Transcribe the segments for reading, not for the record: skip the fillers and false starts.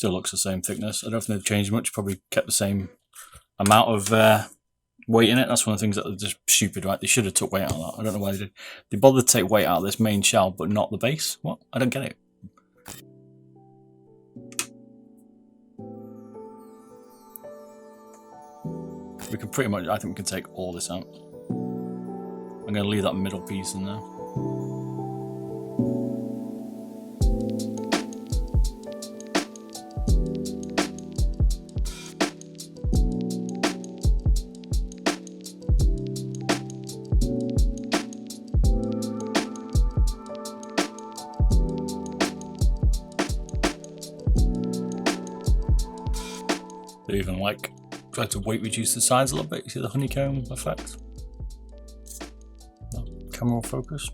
Still looks the same thickness. I don't think they've changed much. Probably kept the same amount of weight in it. That's one of the things that are just stupid, right? They should have took weight out of that. I don't know why they did. They bothered to take weight out of this main shell, but not the base. What? I don't get it. We can pretty much, I think we can take all this out. I'm going to leave that middle piece in there. They even like try to weight reduce the sides a little bit. You see the honeycomb effect? Camera will focus.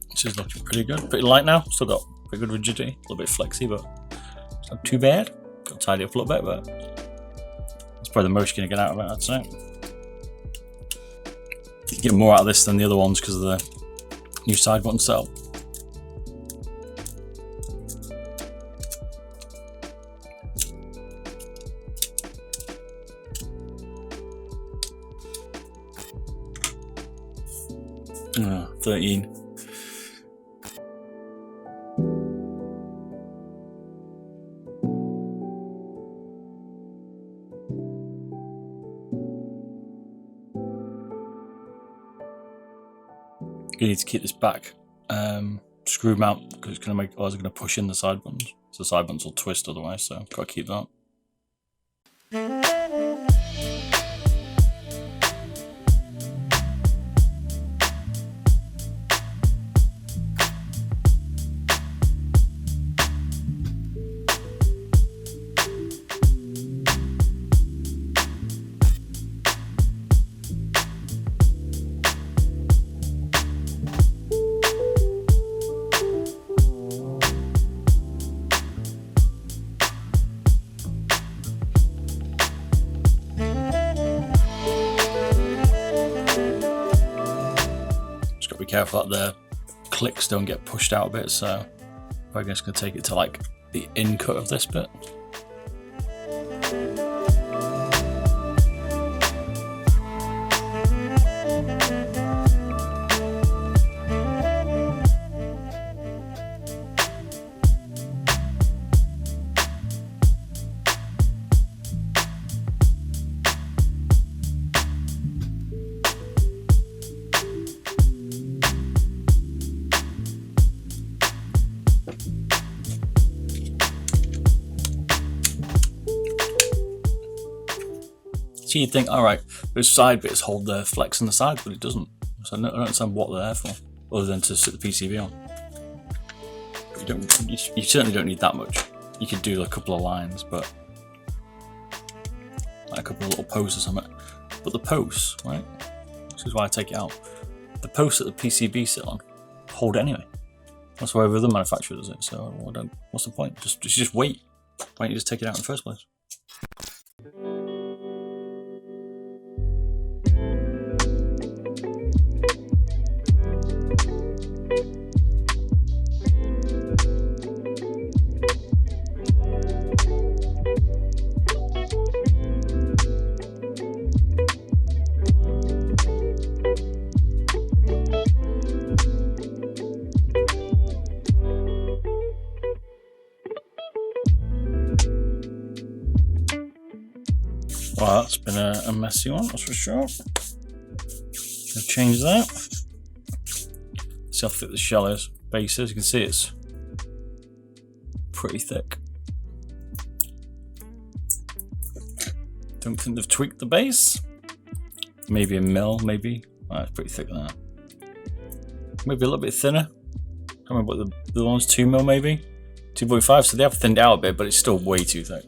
This is looking pretty good. Pretty light now. Still got pretty good rigidity. A little bit flexy, but it's not too bad. Got to tidy up a little bit, but that's probably the most you're going to get out of it, I'd say. You get more out of this than the other ones because of the new side button setup. Oh, 13. You need to keep this back screw mount because it's going to make, otherwise it's going to push in the side buttons. So the side buttons will twist otherwise, so got to keep that. Be careful that the clicks don't get pushed out a bit, so I'm just going to take it to like the in cut of this bit. So you'd think, alright, those side bits hold the flex on the sides, but it doesn't. So I don't understand what they're there for, other than to sit the PCB on. You certainly don't need that much. You could do a couple of lines, but like a couple of little posts or something. But the posts, right? This is why I take it out. The posts that the PCB sit on hold it anyway. That's why every other manufacturer does it. So what's the point? Just wait. Why don't you just take it out in the first place? Well, that's been a messy one, that's for sure. I'll change that. See how thick the shell is. Base is. You can see it's pretty thick. Don't think they've tweaked the base. Maybe a mil, maybe. Oh, it's pretty thick than that. Maybe a little bit thinner. I can't remember what the other one's 2 mil maybe. 2.5, so they have thinned out a bit, but it's still way too thick.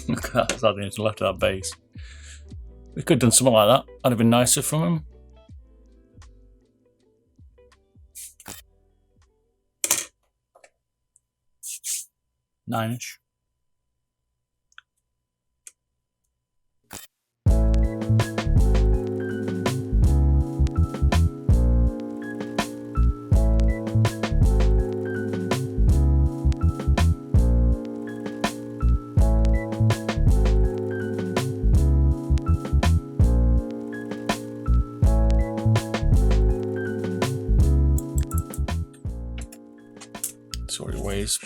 Look at that, that's how they left that base. We could have done something like that. That'd have been nicer from him. Nine-ish. Sort of ways.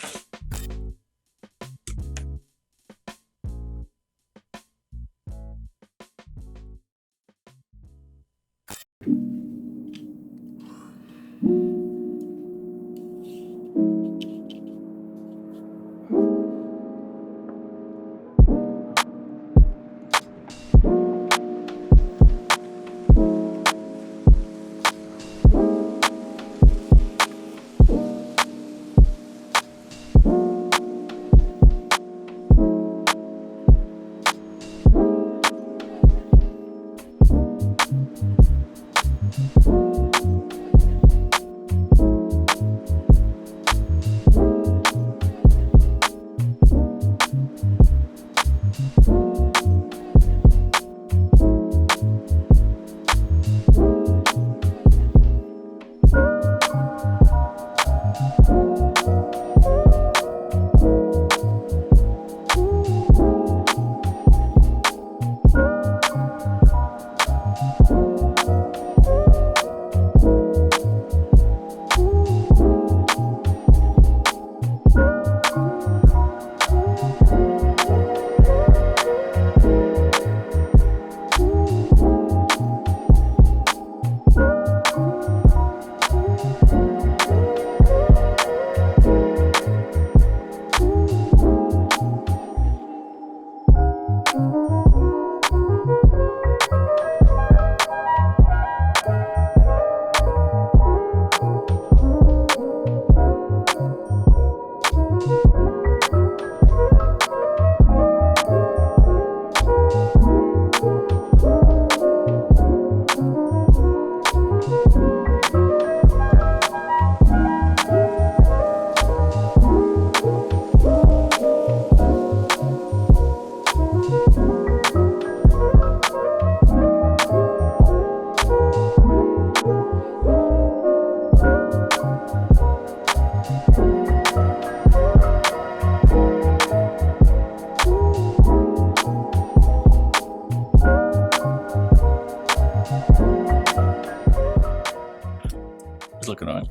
It's looking alright.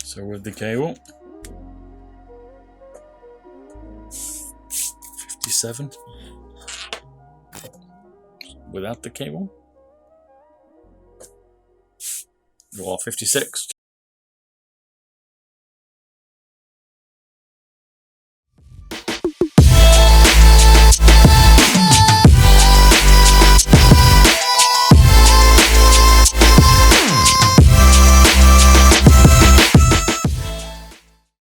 So with the cable, 57. Without the cable, well, 56.